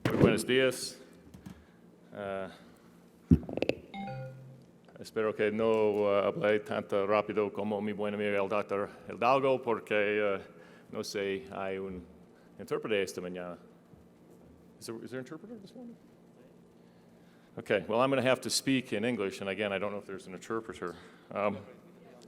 Muy buenos días. Espero que no hablé tanto rápido como mi buen amigo el Dr. Hidalgo, porque no sé, hay un intérprete esta mañana. Is there an interpreter this morning? Okay, well, I'm going to have to speak in English, and again, I don't know if there's an interpreter.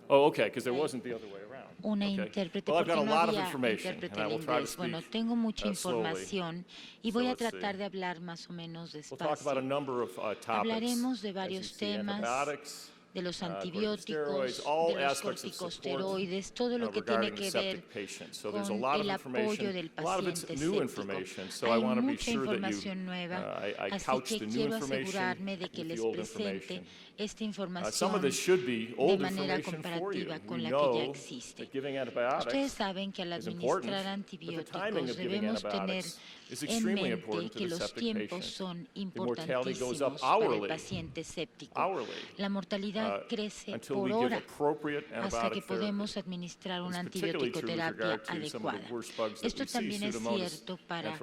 Okay, because there wasn't the other way around. Una Okay. intérprete, Well, I've got porque a no lot of había information, intérprete and I al will try to inglés. Bueno, speak tengo mucha slowly. información y So voy a let's see. tratar de hablar más o menos We'll talk about a despacio. number of topics. Hablaremos de As you varios see, temas, antibiotics, de los corticosteroids, antibióticos, all de los aspects of support, corticosteroides, todo lo que tiene regarding the que ver septic patient. So con there's a lot of el apoyo information, del a lot of it's paciente new séptico. information, so I Hay want to be mucha sure that you, información nueva, I así couch que the new quiero information asegurarme de que with les the old presente information. esta Some información of this should be de old manera information for you. comparativa con We la que ya know existe. that giving Ustedes antibiotics saben que al is important, administrar but the timing antibióticos of giving debemos tener antibiotics is en extremely mente important to que the los septic tiempos patient. son The mortality goes up importantísimos para el hourly, paciente séptico. hourly, La mortalidad crece until por we give hora appropriate hasta que antibiotic podemos therapy. administrar una It's particularly true with antibiótico-terapia regard to some of adecuada. the worst bugs that Esto we see, también es Pseudomonas, cierto para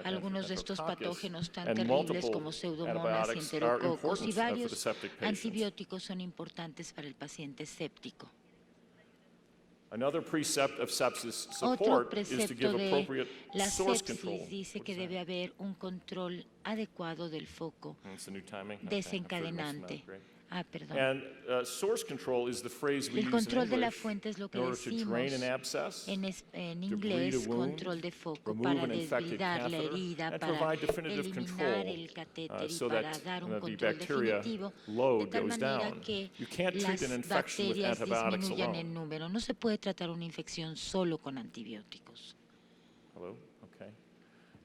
algunos de estos Enterococcus, patógenos tan and terribles multiple como Pseudomonas y antibiotics are Enterococos, y important for the varios septic patients. antibióticos son importantes para el paciente séptico. Another precept of sepsis Otro support is to precepto give de appropriate la source control. sepsis dice What que is that? debe haber un control adecuado del foco It's the new timing? Okay, I've heard most of desencadenante. that. Great. Perdón. And source control is the phrase we El use in control de la English fuente es lo que in order to drain decimos an abscess, en debride inglés, a wound, control de foco, remove para an infected desbridar la catheter, herida, and para provide definitive eliminar control el catéter y so para that dar un the control bacteria definitivo, de load tal goes manera down. que You can't treat an las infection with bacterias antibiotics disminuyan alone. en número. No se puede tratar una infección solo con antibióticos. Hello? Okay.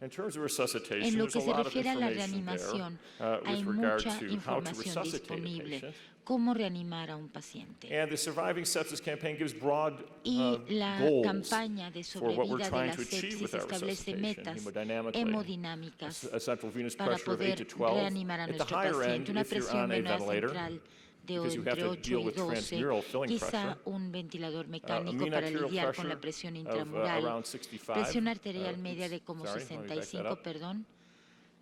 In terms of resuscitation, En lo there's que a se lot of refiere a la information reanimación, there hay with regard mucha to how to información resuscitate a disponible. patient. Cómo reanimar a un paciente. And the Surviving Sepsis Campaign gives broad Y la goals campaña de for what we're sobrevida de trying la to achieve sepsis with our establece resuscitation, metas hemodynamically. hemodinámicas A central venous para pressure of 8 to poder 12. reanimar a At the nuestro higher end, paciente. Una if you're presión on a venosa ventilator, central de because you have entre to 8 deal y with 12, transmural filling quizá pressure, un ventilador mecánico mean para arterial lidiar con la pressure presión of intramural, around 65. presión arterial media de como Sorry, let me back that 65, up. perdón.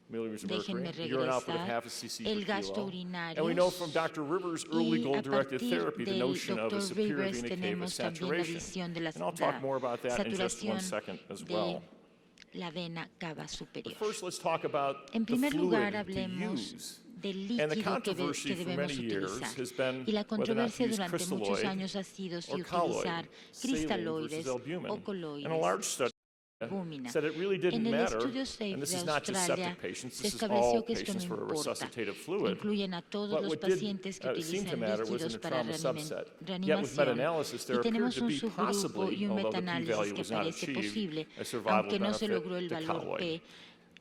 Milliliters of Déjenme mercury, urine output of regresar. half a cc El per gasto kilo. urinario. And we know from Dr. Rivers' early Y a goal-directed partir therapy the del notion of a Dr. superior Rivers vena cava tenemos también la saturation. visión de la And I'll talk more about that in just one saturación second as de well. la vena cava But superior. first, let's talk about En the primer lugar, fluid to hablemos use. del And the líquido que controversy for debemos many years utilizar. has been Y la whether or not to controversia use durante muchos crystalloid años ha sido si or colloid, utilizar saline cristaloides versus albumin. o And a coloides. large study albúmina. said it really En didn't el matter, estudio SAFE and this de is not just Australia septic patients, se this is all estableció que esto patients no for a importa. resuscitative fluid. Incluyen a todos But los what did pacientes que seem to utilizan matter was in líquidos the para trauma subset. Yet with reanimación. meta-analysis, Y there appeared tenemos to un be subgrupo possibly, y un although the metaanálisis p-value que was not parece achieved, posible, a survival aunque no se logró el benefit to valor colloid. P,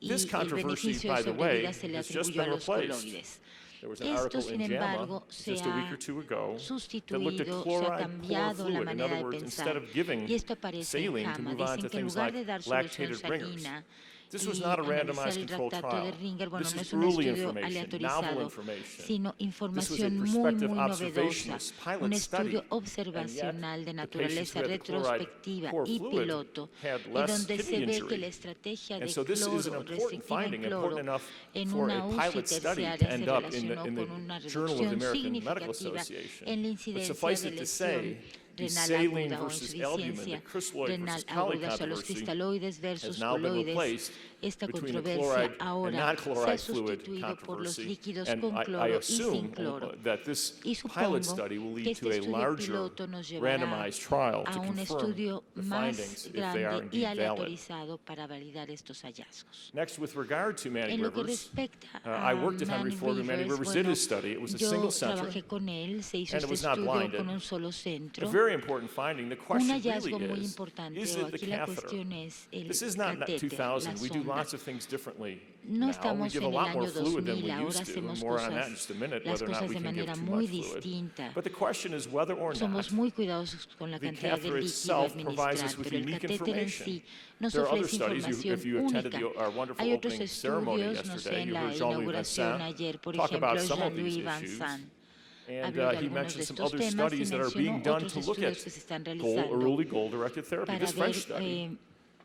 y This el controversy, beneficio by de the way, sobrevida se le has just atribuyó a been los replaced. coloides. There was an Esto, article sin in JAMA embargo, se just a week ha or two ago that looked at sustituido, se ha chloride-poor cambiado la fluid. In manera other de words, pensar. instead of giving Y esto aparece en saline to JAMA. move on Dicen to que en things lugar like de dar solución lactated ringers. salina This y was not a analizar randomized el controlled tractato de trial. Ringer, bueno, This no is es un early estudio information, novel aleatorizado, information. sino This was a información muy, prospective muy novedosa, observationist pilot un study. estudio And yet, observacional de the patients naturaleza who had the retrospectiva chloride-poor y fluid piloto, had y less donde se kidney ve que injury. la estrategia And de so this is an cloro important restrictiva en finding, cloro important enough en for una a UCI pilot study to terciaria se end up in relacionó the con una Journal of the reducción American Medical significativa Association. en la But incidencia suffice de it to lesión say, the renal saline aguda o versus albumin, the insuficiencia crystalloid renal versus colloid aguda, o sea, los controversy cristaloides has versus now been coloides. replaced Esta between the controversia chloride and ahora se ha non-chloride fluid sustituido por los controversy. líquidos And con I cloro y sin assume cloro. that this Y pilot supongo study will que lead este to a estudio larger piloto nos llevará randomized trial a to un confirm estudio the más findings if they are grande y indeed valid. aleatorizado para validar estos hallazgos. Next, with regard to Manny En lo que Rivers, respecta I a worked at Henry Manny Ford when Manny Rivers, Rivers did bueno, his study. It was a yo single center, trabajé con él, se hizo and it este was not estudio blinded. con un solo A centro. very important finding. The Un question hallazgo muy really importante, is o it the aquí la catheter? cuestión es el This is not catéter, 2000. la We do sonda. lots of things differently No now. We estamos give en a el lot more año fluid than 2000, we ahora used to. hacemos More on that in cosas, just a minute, las whether or not cosas we de can give manera too muy much fluid. distinta. But the question is whether or Somos not muy cuidadosos con la the cantidad de catheter líquido a itself provides administrar, us with pero el unique catéter en information. sí nos There are other ofrece studies. información If you attended única. our wonderful Hay otros opening ceremony estudios, no sé, yesterday, en you la heard Jean-Louis inauguración Vincent ayer, por talk about ejemplo, some of these Jean-Louis issues. Vincent And habló de he algunos de mentioned some estos other temas y studies that are being mencionó done otros to look at estudios que se están goal, realizando early goal-directed therapy. para This ver French study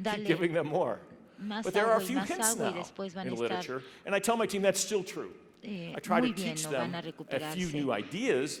Dale keep giving them more. más But there are a agua y few más hints agua y now después van in a estar literature, and I tell my team that's still true. I try muy to bien, teach no them van a a few recuperarse. new ideas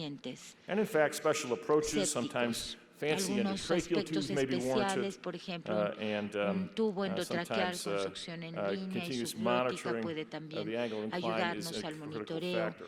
pacientes. And in fact, special approaches, sometimes fancy Algunos endotracheal aspectos tubes may be warranted, especiales, por ejemplo, and un tubo endotraqueal sometimes con succión en línea y continuous subglótica monitoring puede of también the angle incline is ayudarnos a al critical monitoreo factor.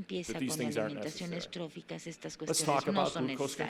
empieza that these con things aren't alimentaciones necessary. tróficas, estas Let's cuestiones talk no about son glucose necesarias.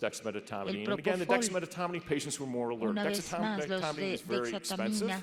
dexmedetomidine. El And again, the Propofol. dexmedetomidine patients were more alert. Una vez más, los Dexmedetomidine de is very expensive. dexatamina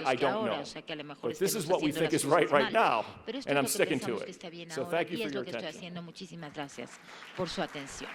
impuestos I que don't ahora, know. o sea que a lo mejor But this estemos is what we haciendo think las is right cosas right mal. now, Pero esto and es I'm lo que sticking to pensamos it. que está bien So ahora thank you y for es your lo que estoy attention. haciendo. Muchísimas gracias por su atención.